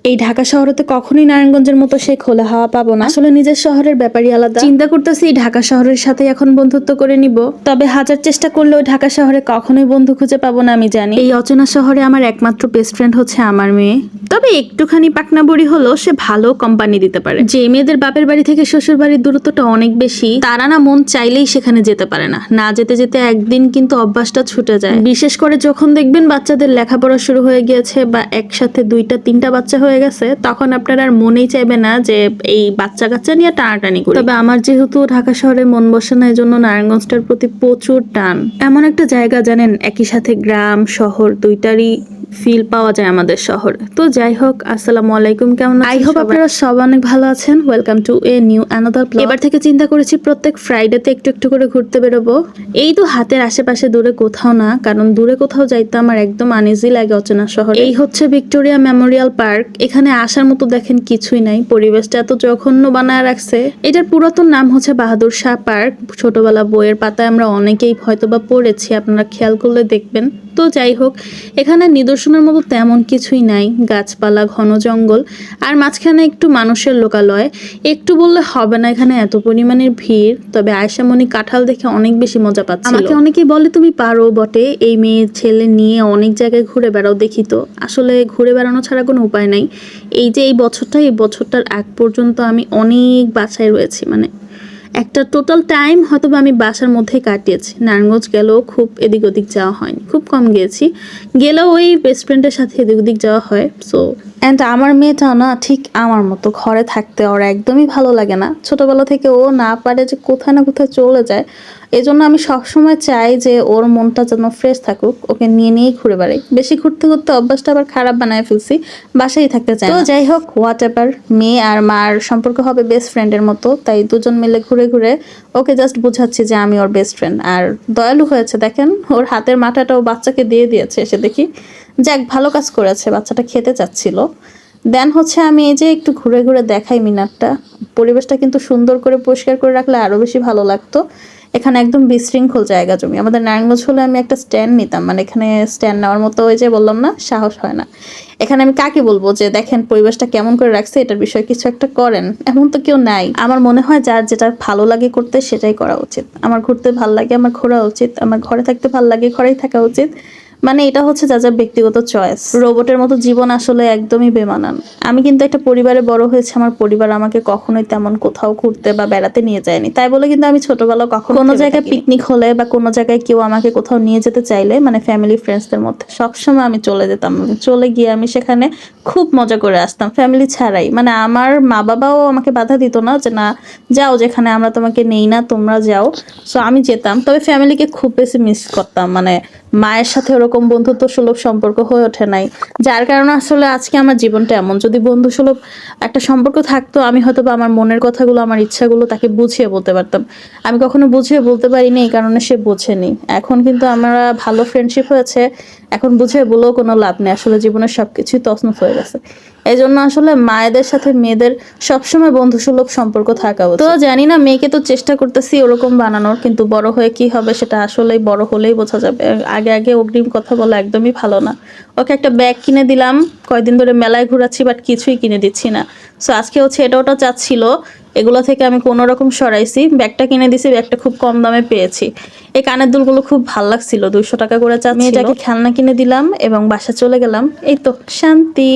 এই ঢাকা শহরে তো কখনোই নারায়ণগঞ্জের মতো সে খোলা হাওয়া পাবো না। আসলে নিজের শহরের ব্যাপারই আলাদা। চিন্তা করতেছি ঢাকা শহরের সাথে এখন বন্ধুত্ব করে নিব, তবে হাজার চেষ্টা করলেও ঢাকা শহরে কখনোই বন্ধু খুঁজে পাবো না আমি জানি। এই অচেনা শহরে আমার একমাত্র বেস্ট ফ্রেন্ড হচ্ছে আমার মেয়ে। তবে একটুখানি পাকনা বুড়ি হলেও সে ভালো কোম্পানি দিতে পারে। যে মেয়েদের বাপের বাড়ি থেকে শ্বশুর বাড়ির দূরত্বটা অনেক বেশি, তারা না মন চাইলেই সেখানে যেতে পারে না। না যেতে যেতে একদিন কিন্তু অভ্যাসটা ছুটে যায়। বিশেষ করে যখন দেখবেন বাচ্চাদের লেখাপড়া শুরু হয়ে গিয়েছে বা একসাথে 2-3টা বাচ্চা হয়ে গেছে, তখন আপনার আর মনেই চাইবে না যে এই বাচ্চা কাচ্চা নিয়ে টানাটানি করি। তবে আমার যেহেতু ঢাকা শহরে মন বসে না, এই জন্য নারায়ণগঞ্জটার প্রতি প্রচুর টান। এমন একটা জায়গা জানেন, একই সাথে গ্রাম শহর দুইটারই ফিল পাওয়া যায় আমাদের শহরে। তো যাই হোক, আসসালামু আলাইকুম, কেমন আছেন? আই হোপ আপনারা সব অনেক ভালো আছেন। Welcome to a new another blog. এবার থেকে চিন্তা করেছি প্রত্যেক ফ্রাইডেতে একটু একটু করে ঘুরতে বেরোবো। এই তো হাতের আশেপাশে, দূরে কোথাও না, কারণ দূরে কোথাও যাইতে আমার একদম আনইজি লাগে অচেনা শহরে। এই হচ্ছে ভিক্টোরিয়া মেমোরিয়াল পার্ক। এখানে আসার মতো দেখেন কিছুই নাই, পরিবেশটা এত জঘন্য বানায় রাখছে। এটার পুরাতন নাম হচ্ছে বাহাদুর শাহ পার্ক। ছোটবেলা বইয়ের পাতায় আমরা অনেকেই হয়তোবা পড়েছি, আপনারা খেয়াল করলে দেখবেন। তো যাই হোক, এখানে নিদর্শনের মতো তেমন কিছুই নাই, গাছপালা, ঘন জঙ্গল, আর মাঝখানে একটু মানুষের লোকালয়। একটু বললে হবে না, এখানে এত পরিমাণের ভিড়। তবে আয়শা মনি কাঁঠাল দেখে অনেক বেশি মজা পাচ্ছিল। আমাকে অনেকেই বলে তুমি পারো বটে, এই মেয়ে ছেলে নিয়ে অনেক জায়গায় ঘুরে বেড়াও। দেখি তো, আসলে ঘুরে বেড়ানো ছাড়া কোনো উপায় নাই। এই যে এই বছরটার আগ পর্যন্ত আমি অনেক বাসায় রয়েছি, মানে একটা টোটাল টাইম হয়তো আমি বাসার মধ্যেই কাটিয়েছি। নারায়ণগঞ্জ গেলেও খুব এদিক ওদিক যাওয়া হয়নি, খুব কম গিয়েছি। গেলেও ওই বেস্ট ফ্রেন্ডের সাথে এদিক ওদিক যাওয়া হয়। সো অ্যান্ড আমার মেয়েটাও না ঠিক আমার মতো, ঘরে থাকতে ওর একদমই ভালো লাগে না। ছোটবেলা থেকে ও না পারে যে কোথায় না কোথায় চলে যায়। এজন্য আমি সবসময় চাই যে ওর মনটা যেন ফ্রেশ থাকুক, ওকে নিয়ে নিয়েই ঘুরে বেড়াই। বেশি ঘুরতে ঘুরতে অভ্যাসটা আবার খারাপ বানায় ফেলছি, বাসায় থাকতে চাই। তো যাই হোক, হোয়াট এভার, মেয়ে আর মার সম্পর্ক হবে বেস্ট ফ্রেন্ডের মতো। তাই দুজন মিলে ঘুরে ঘুরে ওকে জাস্ট বুঝাচ্ছি যে আমি ওর বেস্ট ফ্রেন্ড। আর দয়ালু হয়েছে, দেখেন ওর হাতের মাথাটাও বাচ্চাকে দিয়ে দিয়েছে এসে দেখি। যাক, ভালো কাজ করেছে, বাচ্চাটা খেতে চাচ্ছিল। দেন হচ্ছে আমি এই যে একটু ঘুরে ঘুরে দেখাই মিনারটা। পরিবেশটা কিন্তু সুন্দর করে পরিষ্কার করে রাখলে আরো বেশি ভালো লাগতো। এখানে একদম বিশৃঙ্খল জায়গা জমি। আমাদের নারায়ণগঞ্জ হলে আমি একটা স্ট্যান্ড নিতাম, মানে এখানে স্ট্যান্ড নেওয়ার মতো ওই যে বললাম না, সাহস হয় না। এখানে আমি কাকে বলবো যে দেখেন পরিবেশটা কেমন করে রাখছে, এটার বিষয়ে কিছু একটা করেন, এমন তো কেউ নাই। আমার মনে হয় যার যেটা ভালো লাগে করতে সেটাই করা উচিত। আমার ঘুরতে ভালো লাগে, আমার ঘোরা উচিত। আমার ঘরে থাকতে ভালো লাগে, ঘরেই থাকা উচিত। মানে এটা হচ্ছে যা যা ব্যক্তিগত চয়েস। রোবটের মতো জীবন আসলে একদমই বেমানান। আমি কিন্তু একটা পরিবারে বড় হয়েছে, আমার পরিবার আমাকে কখনোই তেমন কোথাও ঘুরতে বা বেড়াতে নিয়ে যায়নি। তাই বলে কিন্তু আমি ছোটবেলা কখনো কোনো জায়গায় পিকনিক হলে বা কোনো জায়গায় কেউ আমাকে কোথাও নিয়ে যেতে চাইলে, মানে ফ্যামিলি ফ্রেন্ডসদের মধ্যে, সবসময় আমি চলে যেতাম। চলে গিয়ে আমি সেখানে খুব মজা করে আসতাম, ফ্যামিলি ছাড়াই। মানে আমার মা বাবাও আমাকে বাধা দিত না যে না যাও, যেখানে আমরা তোমাকে নেই না, তোমরা যাও। সো আমি যেতাম। তবে ফ্যামিলিকে খুব বেশি মিস করতাম, মানে মায়ের সাথে ওরকম বন্ধুত্ব সুলভ সম্পর্ক হয়ে ওঠে নাই, যার কারণে আসলে আজকে আমার জীবনটা এমন। যদি বন্ধু সুলভ একটা সম্পর্ক থাকতো, আমি হয়তো বা আমার মনের কথাগুলো, আমার ইচ্ছাগুলো তাকে বুঝিয়ে বলতে পারতাম। আমি কখনো বুঝিয়ে বলতে পারিনি, এই কারণে সে বোঝেনি। এখন কিন্তু আমরা ভালো ফ্রেন্ডশিপ হয়েছে, এখন বুঝিয়ে বলেও কোনো লাভ নেই। আসলে জীবনের সবকিছুই তছনছ হয়ে গেছে। এই জন্য আসলে মায়েদের সাথে মেয়েদের সবসময় বন্ধুসুলভ সম্পর্ক থাকা উচিত। তো জানি না, মেয়েকে তো চেষ্টা করতেছি ওরকম বানানোর, কিন্তু বড় হয়ে কি হবে সেটা আসলেই বড় হলেই বোঝা যাবে। আগে আগে অগ্রিম কথা বলা একদমই ভালো না। ওকে একটা ব্যাগ কিনে দিলাম, কয়দিন ধরে মেলায় ঘোরাচ্ছি, বাট কিছুই কিনে দিচ্ছি না। সো আজকে হচ্ছে এটা ওটা চাচ্ছিল, এগুলো থেকে আমি কোনো রকম সরাইছি, ব্যাগটা কিনে দিছি। ব্যাগটা খুব কম দামে পেয়েছি। এই কানের দুলগুলো খুব ভালো লাগছিল, 200 টাকা করে চাচ্ছিল। মেয়েটাকে খেলনা কিনে দিলাম এবং বাসা চলে গেলাম। এই তো শান্তি।